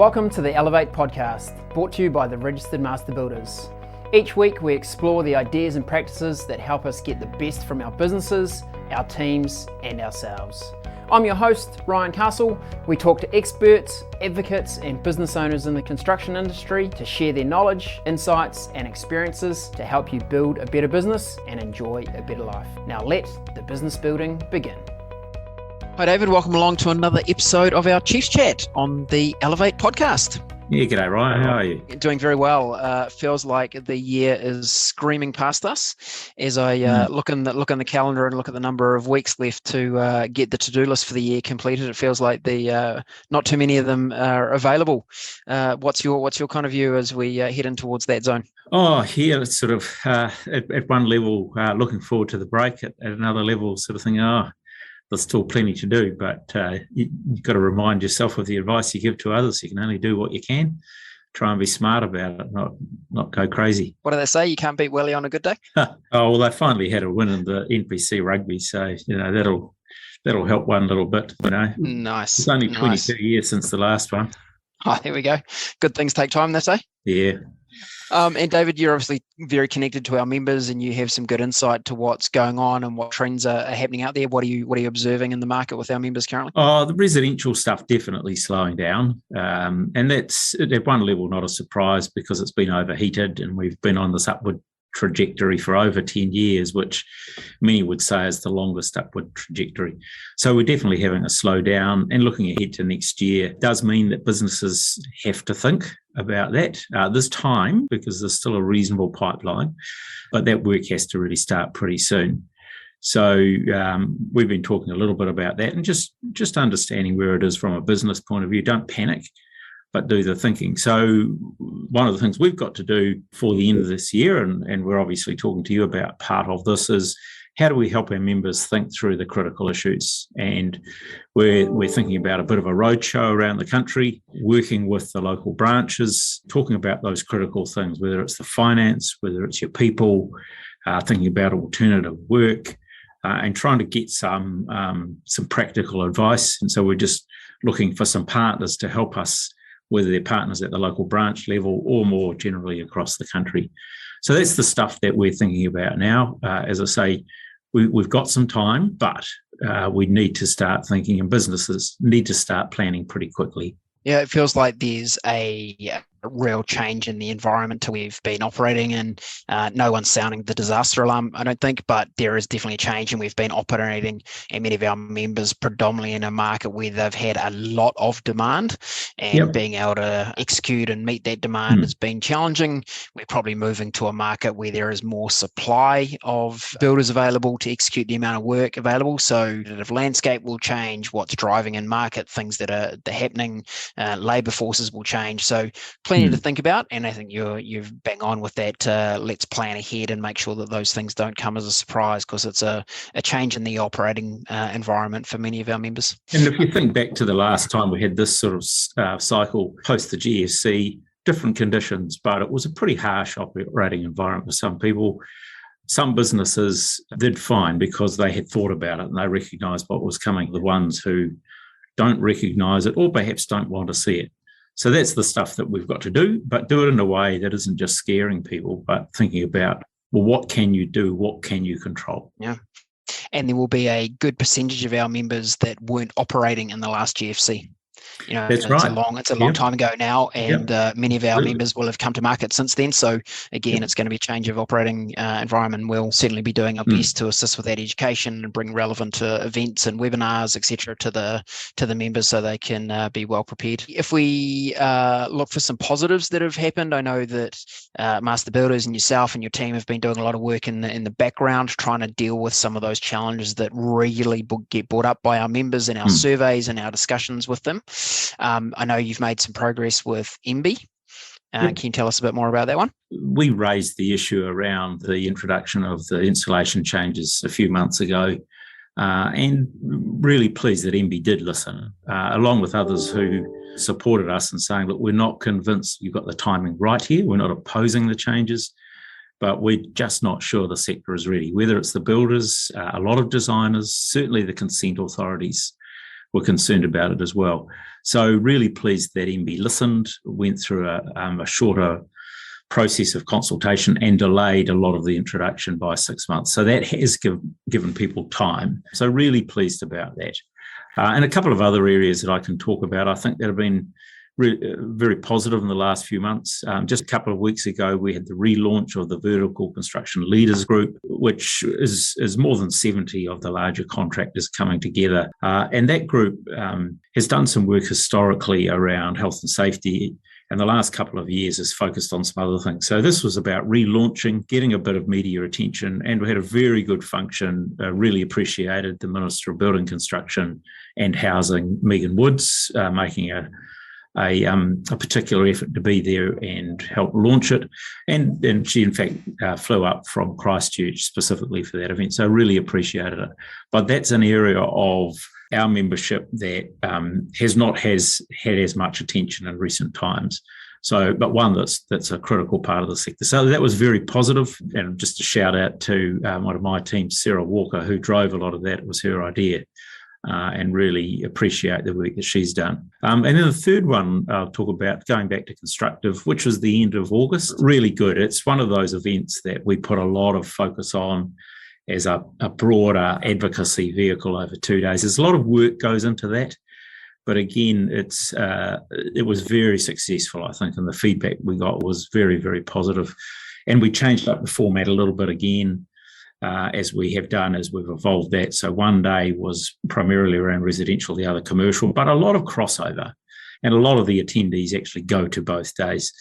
Welcome to the Elevate podcast, brought to you by the Registered Master Builders. Each week we explore the ideas and practices that help us get the best from our businesses, our teams and ourselves. I'm your host, Ryan Castle. We talk to experts, advocates and business owners in the construction industry to share their knowledge, insights and experiences to help you build a better business and enjoy a better life. Now let the business building begin. Hi David, welcome along to another episode of our Chiefs Chat on the Elevate podcast. Yeah, g'day Ryan, how are you? Doing very well. Feels like the year is screaming past us as I look in the calendar and look at the number of weeks left to get the to-do list for the year completed. It feels like the not too many of them are available. What's your kind of view as we head in towards that zone? Oh, yeah, it's sort of at one level looking forward to the break, at another level sort of thinking, there's still plenty to do, but you've got to remind yourself of the advice you give to others. You can only do what you can. Try and be smart about it, not go crazy. What do they say? You can't beat Welly on a good day? Well, they finally had a win in the NPC rugby, so that'll help one little bit. Nice. It's only 22 years since the last one. Oh, there we go. Good things take time, they say. Yeah. And David, you're obviously very connected to our members and you have some good insight to what's going on and what trends are happening out there. What are you observing in the market with our members currently? The residential stuff definitely slowing down. And that's at one level not a surprise because it's been overheated and we've been on this upward trajectory for over 10 years, which many would say is the longest upward trajectory. So we're definitely having a slowdown, and looking ahead to next year does mean that businesses have to think about that this time, because there's still a reasonable pipeline, but that work has to really start pretty soon. So we've been talking a little bit about that and just understanding where it is from a business point of view. Don't panic, but do the thinking. So one of the things we've got to do for the end of this year, and we're obviously talking to you about part of this, is how do we help our members think through the critical issues? And we're thinking about a bit of a roadshow around the country, working with the local branches, talking about those critical things, whether it's the finance, whether it's your people, thinking about alternative work, and trying to get some practical advice. And so we're just looking for some partners to help us, whether they're partners at the local branch level or more generally across the country. So that's the stuff that we're thinking about now. As I say, we've got some time, but we need to start thinking, and businesses need to start planning pretty quickly. Yeah, it feels like there's a real change in the environment we've been operating in. No one's sounding the disaster alarm, I don't think, but there is definitely a change, and we've been operating, and many of our members predominantly in a market where they've had a lot of demand, and being able to execute and meet that demand has been challenging. We're probably moving to a market where there is more supply of builders available to execute the amount of work available. So the landscape will change, what's driving in market, things that are happening, labour forces will change. So plenty to think about, and I think you're bang on with that. Let's plan ahead and make sure that those things don't come as a surprise, because it's a change in the operating environment for many of our members. And if you think back to the last time we had this sort of cycle post the GFC, different conditions, but it was a pretty harsh operating environment for some people. Some businesses did fine because they had thought about it and they recognised what was coming. The ones who don't recognise it or perhaps don't want to see it. So that's the stuff that we've got to do, but do it in a way that isn't just scaring people, but thinking about, well, what can you do? What can you control? Yeah. And there will be a good percentage of our members that weren't operating in the last GFC. That's right. It's a long time ago now, and many of our members will have come to market since then. So again, it's going to be a change of operating environment. We'll certainly be doing our best to assist with that education and bring relevant events and webinars, etc., to the members so they can be well prepared. If we look for some positives that have happened, I know that Master Builders and yourself and your team have been doing a lot of work in the background, trying to deal with some of those challenges that regularly get brought up by our members in our surveys and our discussions with them. I know you've made some progress with MB. Can you tell us a bit more about that one? We raised the issue around the introduction of the insulation changes a few months ago, and really pleased that MB did listen, along with others who supported us in saying, look, we're not convinced you've got the timing right here. We're not opposing the changes, but we're just not sure the sector is ready, whether it's the builders, a lot of designers, certainly the consent authorities. were concerned about it as well. So really pleased that MB listened, went through a shorter process of consultation and delayed a lot of the introduction by 6 months. So that has given people time. So really pleased about that. And a couple of other areas that I can talk about, I think that have been very positive in the last few months. Just a couple of weeks ago, we had the relaunch of the Vertical Construction Leaders Group, which is more than 70 of the larger contractors coming together. And that group has done some work historically around health and safety, and the last couple of years has focused on some other things. So this was about relaunching, getting a bit of media attention, and we had a very good function. Really appreciated the Minister of Building Construction and Housing, Megan Woods, making a particular effort to be there and help launch it. And she, in fact, flew up from Christchurch specifically for that event. So really appreciated it. But that's an area of our membership that has not had as much attention in recent times. So, but one that's a critical part of the sector. So that was very positive. And just a shout out to one of my team, Sarah Walker, who drove a lot of that. It was her idea. And really appreciate the work that she's done. And then the third one I'll talk about, going back to Constructive, which was the end of August. Really good. It's one of those events that we put a lot of focus on as a broader advocacy vehicle over 2 days. There's a lot of work goes into that. But again, it was very successful, I think, and the feedback we got was very, very positive. And we changed up the format a little bit again, as we have done, as we've evolved that. So one day was primarily around residential, the other commercial, but a lot of crossover. And a lot of the attendees actually go to both days.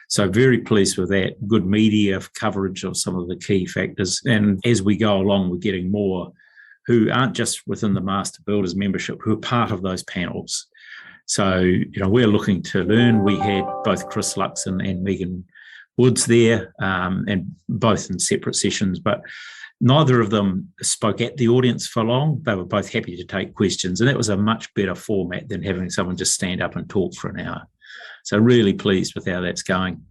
So very pleased with that. Good media coverage of some of the key factors. And as we go along, we're getting more who aren't just within the Master Builders membership, who are part of those panels. So, we're looking to learn. We had both Chris Luxon and Megan Woods there, and both in separate sessions, but neither of them spoke at the audience for long. They were both happy to take questions, and that was a much better format than having someone just stand up and talk for an hour. So really pleased with how that's going.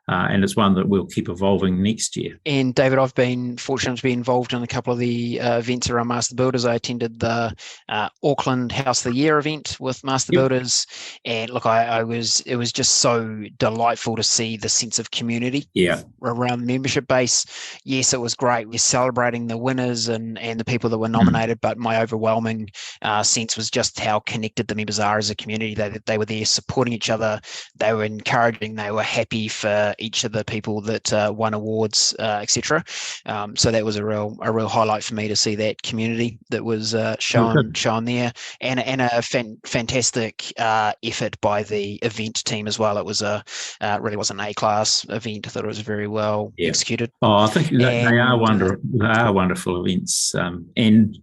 And it's one that we'll keep evolving next year. And David, I've been fortunate to be involved in a couple of the events around Master Builders. I attended the Auckland House of the Year event with Master Builders, and look, it was just so delightful to see the sense of community around the membership base. Yes, it was great. We're celebrating the winners and the people that were nominated, but my overwhelming sense was just how connected the members are as a community. They were there supporting each other. They were encouraging. They were happy for each of the people that won awards, etc. So that was a real highlight for me to see that community that was shown there, and a fantastic effort by the event team as well. It was really was an A-class event. I thought it was very well executed. Oh, I think they are wonderful events, and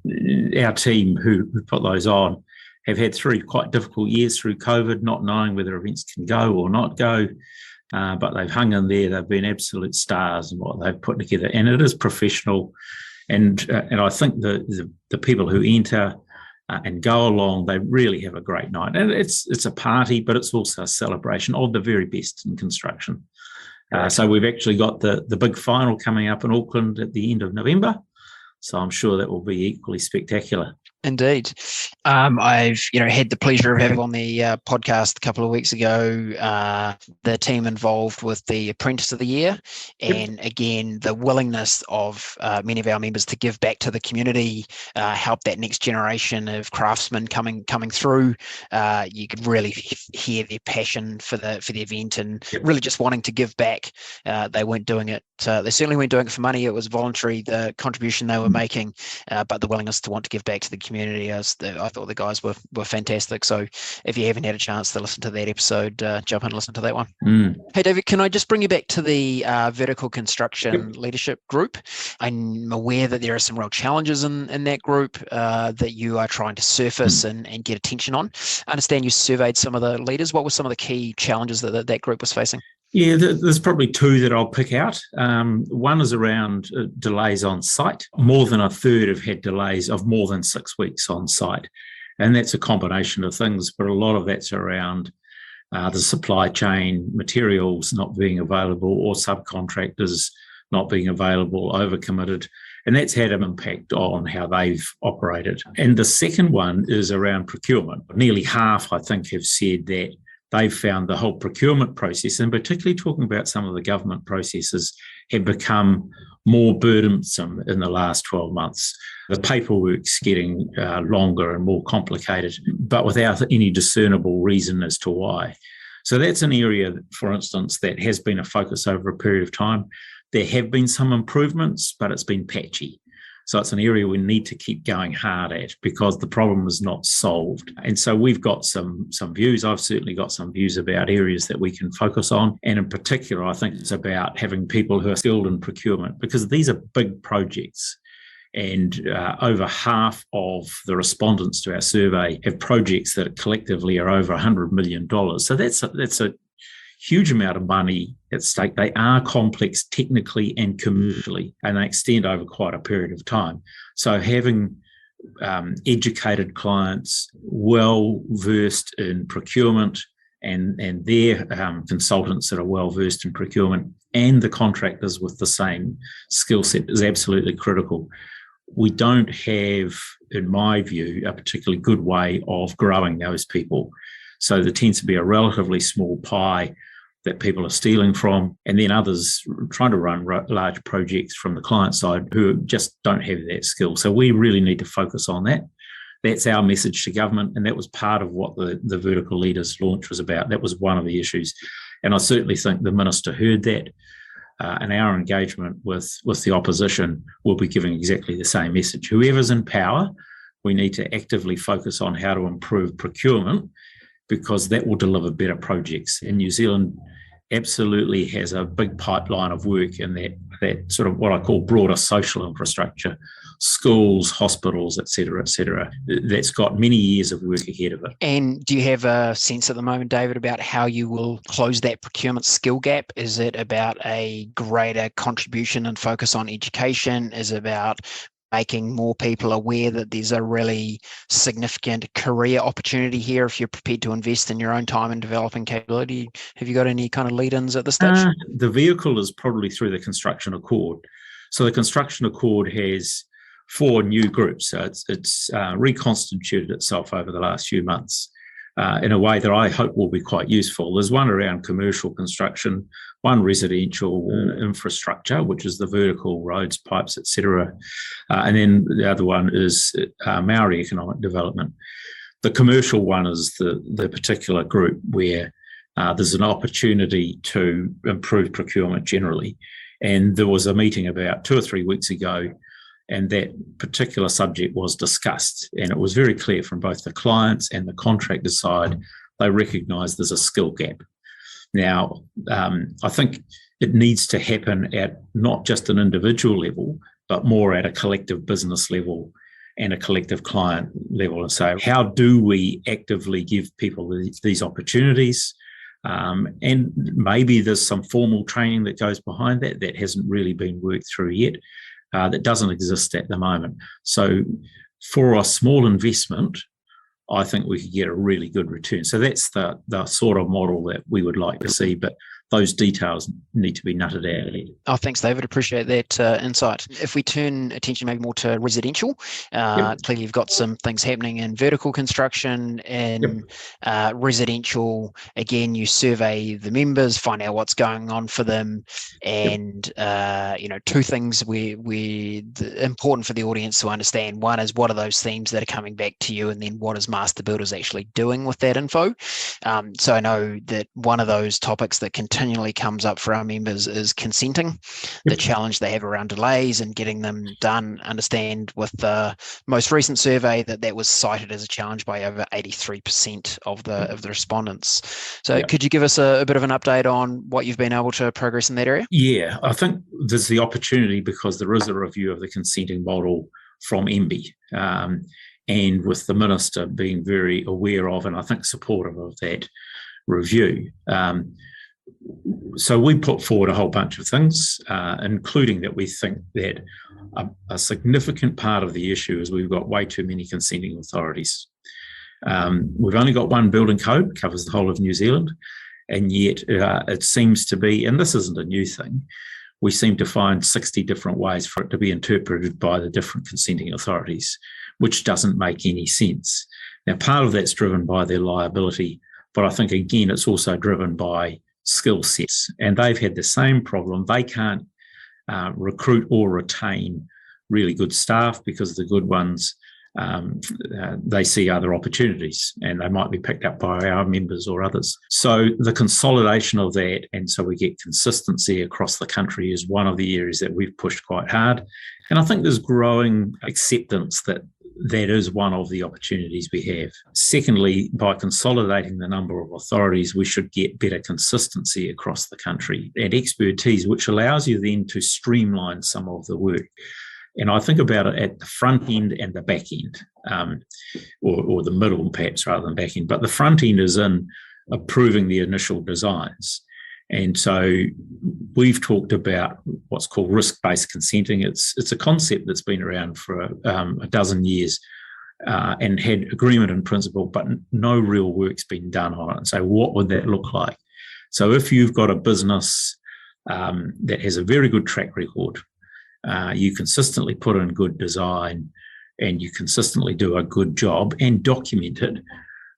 our team who put those on have had 3 quite difficult years through COVID, not knowing whether events can go or not go. But they've hung in there. They've been absolute stars in what they've put together, and it is professional. And I think the people who enter and go along, they really have a great night. And it's a party, but it's also a celebration of the very best in construction. So we've actually got the big final coming up in Auckland at the end of November. So I'm sure that will be equally spectacular. Indeed. I've had the pleasure of having on the podcast a couple of weeks ago the team involved with the Apprentice of the Year, and again the willingness of many of our members to give back to the community, help that next generation of craftsmen coming through. You could really hear their passion for the event and really just wanting to give back. They weren't doing it. They certainly weren't doing it for money. It was voluntary, the contribution they were making, but the willingness to want to give back to the community. I thought the guys were fantastic. So if you haven't had a chance to listen to that episode, jump in and listen to that one. Hey David, can I just bring you back to the Vertical Construction Leadership Group? I'm aware that there are some real challenges in that group that you are trying to surface and get attention on. I understand you surveyed some of the leaders. What were some of the key challenges that group was facing? Yeah, there's probably 2 that I'll pick out. One is around delays on site. More than a third have had delays of more than 6 weeks on site. And that's a combination of things, but a lot of that's around the supply chain, materials not being available, or subcontractors not being available, overcommitted. And that's had an impact on how they've operated. And the second one is around procurement. Nearly half, I think, have said that they've found the whole procurement process, and particularly talking about some of the government processes, have become more burdensome in the last 12 months. The paperwork's getting longer and more complicated, but without any discernible reason as to why. So that's an area, for instance, that has been a focus over a period of time. There have been some improvements, but it's been patchy. So it's an area we need to keep going hard at because the problem is not solved. And so we've got some views. I've certainly got some views about areas that we can focus on. And in particular, I think it's about having people who are skilled in procurement, because these are big projects. And over half of the respondents to our survey have projects that collectively are over $100 million. So that's a huge amount of money at stake. They are complex technically and commercially, and they extend over quite a period of time. So having educated clients, well-versed in procurement, and their consultants that are well-versed in procurement, and the contractors with the same skill set is absolutely critical. We don't have, in my view, a particularly good way of growing those people. So there tends to be a relatively small pie that people are stealing from, and then others trying to run large projects from the client side who just don't have that skill. So we really need to focus on that. That's our message to government, and that was part of what the Vertical Leaders launch was about. That was one of the issues. And I certainly think the Minister heard that, and our engagement with the opposition will be giving exactly the same message. Whoever's in power, we need to actively focus on how to improve procurement, because that will deliver better projects. And New Zealand absolutely has a big pipeline of work in that sort of what I call broader social infrastructure, schools, hospitals, et cetera, that's got many years of work ahead of it. And do you have a sense at the moment, David, about how you will close that procurement skill gap? Is it about a greater contribution and focus on education? Is it about making more people aware that there's a really significant career opportunity here if you're prepared to invest in your own time and developing capability? Have you got any kind of lead-ins at this stage? The vehicle is probably through the Construction Accord. So the Construction Accord has 4 new groups. So it's reconstituted itself over the last few months in a way that I hope will be quite useful. There's one around commercial construction, one residential infrastructure, which is the vertical roads, pipes, etc. And then the other one is Maori economic development. The commercial one is the particular group where there's an opportunity to improve procurement generally. And there was a meeting about 2 or 3 weeks ago, and that particular subject was discussed. And it was very clear from both the clients and the contractor side, they recognise there's a skill gap. Now, I think it needs to happen at not just an individual level, but more at a collective business level and a collective client level. And so how do we actively give people these opportunities? And maybe there's some formal training that goes behind that hasn't really been worked through yet. That doesn't exist at the moment. So for a small investment, I think we could get a really good return. So that's the sort of model that we would like to see, but those details need to be nutted out. Oh, thanks, David. Appreciate that insight. If we turn attention maybe more to residential, clearly you've got some things happening in vertical construction and residential. Again, you survey the members, find out what's going on for them, and 2 things important for the audience to understand. One is, what are those themes that are coming back to you, and then what is Master Builders actually doing with that info? So I know that one of those topics that continually comes up for our members is consenting, the challenge they have around delays and getting them done. Understand with the most recent survey that was cited as a challenge by over 83% of the respondents. So could you give us a bit of an update on what you've been able to progress in that area? Yeah, I think there's the opportunity because there is a review of the consenting model from MB. And with the Minister being very aware of, and I think supportive of that review. So we put forward a whole bunch of things, including that we think that a significant part of the issue is we've got way too many consenting authorities. We've only got one building code, covers the whole of New Zealand, and yet it seems to be, and this isn't a new thing, we seem to find 60 different ways for it to be interpreted by the different consenting authorities, which doesn't make any sense. Now, part of that's driven by their liability, but I think, again, it's also driven by skill sets. And they've had the same problem. They can't recruit or retain really good staff because the good ones, they see other opportunities and they might be picked up by our members or others. So the consolidation of that, and so we get consistency across the country, is one of the areas that we've pushed quite hard. And I think there's growing acceptance that that is one of the opportunities we have. Secondly, by consolidating the number of authorities, we should get better consistency across the country and expertise, which allows you then to streamline some of the work. And I think about it at the front end and the back end, or the middle perhaps rather than back end. But the front end is in approving the initial designs. And so we've talked about what's called risk-based consenting. It's a concept that's been around for a dozen years and had agreement in principle, but no real work's been done on it. And so what would that look like? So if you've got a business that has a very good track record, you consistently put in good design and you consistently do a good job and document it,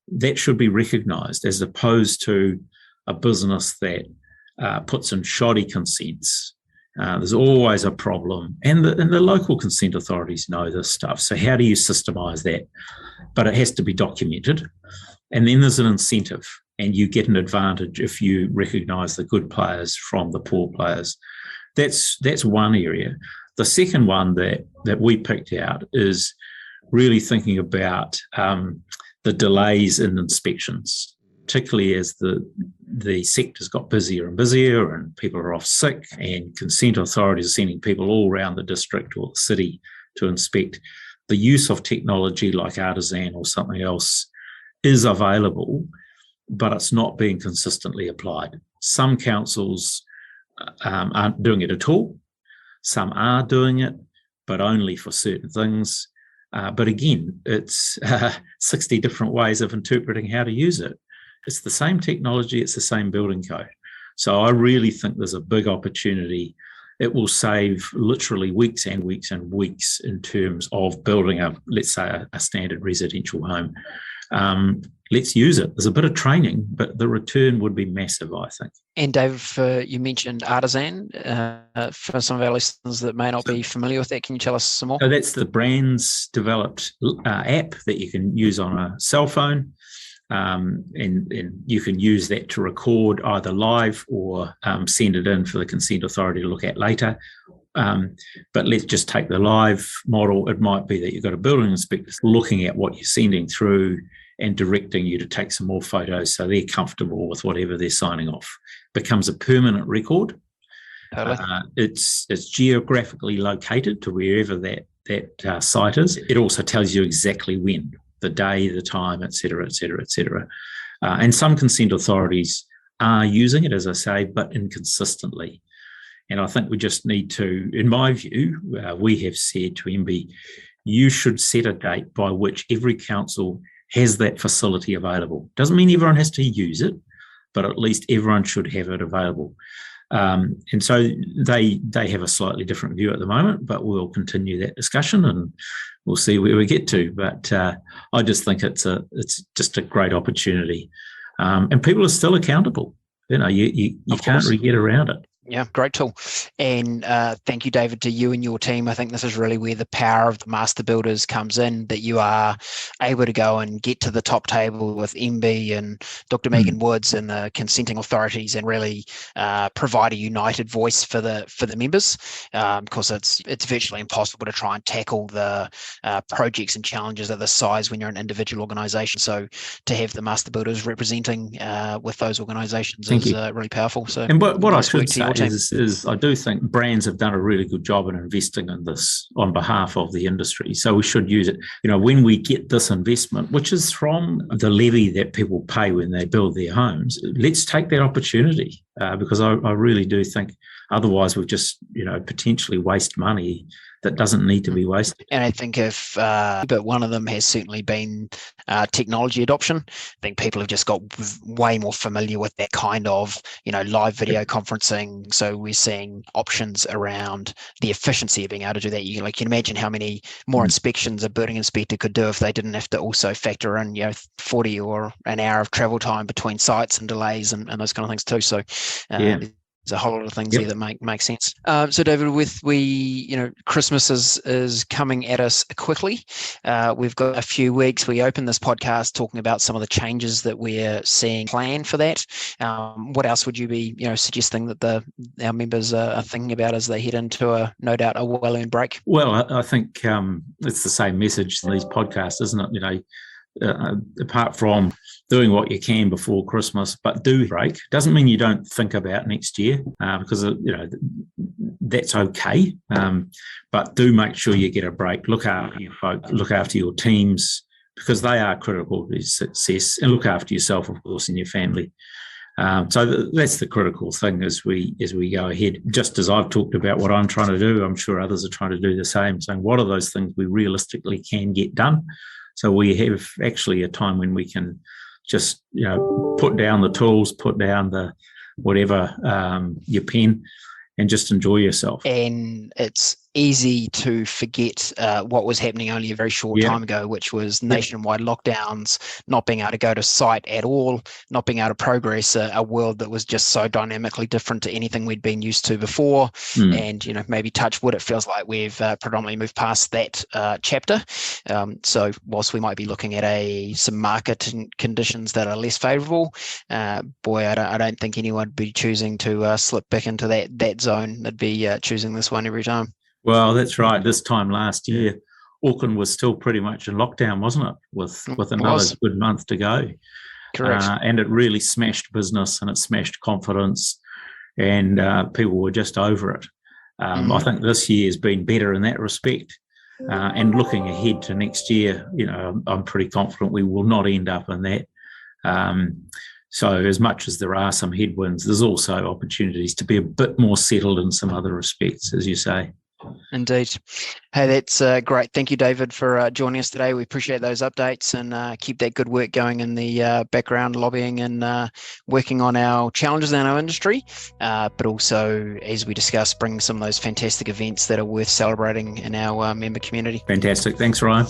that should be recognised, as opposed to a business that puts in shoddy consents. There's always a problem, and the local consent authorities know this stuff. So how do you systemise that? But it has to be documented, and then there's an incentive, and you get an advantage if you recognise the good players from the poor players. That's one area. The second one that we picked out is really thinking about the delays in inspections, particularly as the sector's got busier and busier and people are off sick and consent authorities are sending people all around the district or the city to inspect. The use of technology like Artisan or something else is available, but it's not being consistently applied. Some councils aren't doing it at all. Some are doing it, but only for certain things. But again, it's 60 different ways of interpreting how to use it. It's the same technology, it's the same building code. So I really think there's a big opportunity. It will save literally weeks and weeks and weeks in terms of building let's say, a standard residential home. Let's use it. There's a bit of training, but the return would be massive, I think. And Dave, you mentioned Artisan. For some of our listeners that may not be familiar with that, can you tell us some more? So that's the Brands developed app that you can use on a cell phone. And you can use that to record either live or send it in for the consent authority to look at later. But let's just take the live model. It might be that you've got a building inspector looking at what you're sending through and directing you to take some more photos so they're comfortable with whatever they're signing off. Becomes a permanent record. Totally. It's geographically located to wherever that site is. It also tells you exactly when, the day, the time, et cetera, et cetera, et cetera. And some consent authorities are using it, as I say, but inconsistently. And I think we just need to, in my view, we have said to MB, you should set a date by which every council has that facility available. Doesn't mean everyone has to use it, but at least everyone should have it available. And so they have a slightly different view at the moment, but we'll continue that discussion and we'll see where we get to. But I just think it's just a great opportunity, and people are still accountable. You know, you can't really get around it. Yeah, great tool. And thank you, David, to you and your team. I think this is really where the power of the master builders comes in, that you are able to go and get to the top table with MB and Dr. Megan Woods and the consenting authorities and really provide a united voice for the members, because it's virtually impossible to try and tackle the projects and challenges of this size when you're an individual organisation. So to have the master builders representing with those organisations is really powerful. So, and what I should say is I do think brands have done a really good job in investing in this on behalf of the industry. So we should use it. You know, when we get this investment, which is from the levy that people pay when they build their homes, let's take that opportunity because I really do think otherwise we'll just, potentially waste money that doesn't need to be wasted. And I think but one of them has certainly been technology adoption. I think people have just got way more familiar with that kind of, live video conferencing. So we're seeing options around the efficiency of being able to do that. You can imagine how many more inspections a building inspector could do if they didn't have to also factor in, 40 or an hour of travel time between sites and delays and those kind of things too. So there's a whole lot of things there that make sense. So David, Christmas is coming at us quickly. We've got a few weeks. We opened this podcast talking about some of the changes that we're seeing planned for that. What else would you be, suggesting that our members are thinking about as they head into no doubt a well-earned break? Well, I think it's the same message in these podcasts, isn't it? Apart from doing what you can before Christmas, but do break. Doesn't mean you don't think about next year, because that's okay. But do make sure you get a break. Look after your folk, look after your teams, because they are critical to success, and look after yourself, of course, and your family. So that's the critical thing as we go ahead. Just as I've talked about what I'm trying to do, I'm sure others are trying to do the same, saying what are those things we realistically can get done. So we have actually a time when we can just, put down the tools, put down the whatever, your pen, and just enjoy yourself. And it's easy to forget what was happening only a very short time ago, which was nationwide lockdowns, not being able to go to site at all, not being able to progress a world that was just so dynamically different to anything we'd been used to before. And, maybe touch wood, it feels like we've predominantly moved past that chapter. So whilst we might be looking at some market conditions that are less favourable, I don't think anyone would be choosing to slip back into that zone. They'd be choosing this one every time. Well, that's right. This time last year, Auckland was still pretty much in lockdown, wasn't it? With another good month to go. Correct. And it really smashed business and it smashed confidence, and people were just over it. I think this year has been better in that respect. And looking ahead to next year, I'm pretty confident we will not end up in that. So as much as there are some headwinds, there's also opportunities to be a bit more settled in some other respects, as you say. Indeed. Hey, that's great. Thank you, David, for joining us today. We appreciate those updates, and keep that good work going in the background, lobbying and working on our challenges in our industry, but also, as we discussed, bring some of those fantastic events that are worth celebrating in our member community. Fantastic. Thanks, Ryan.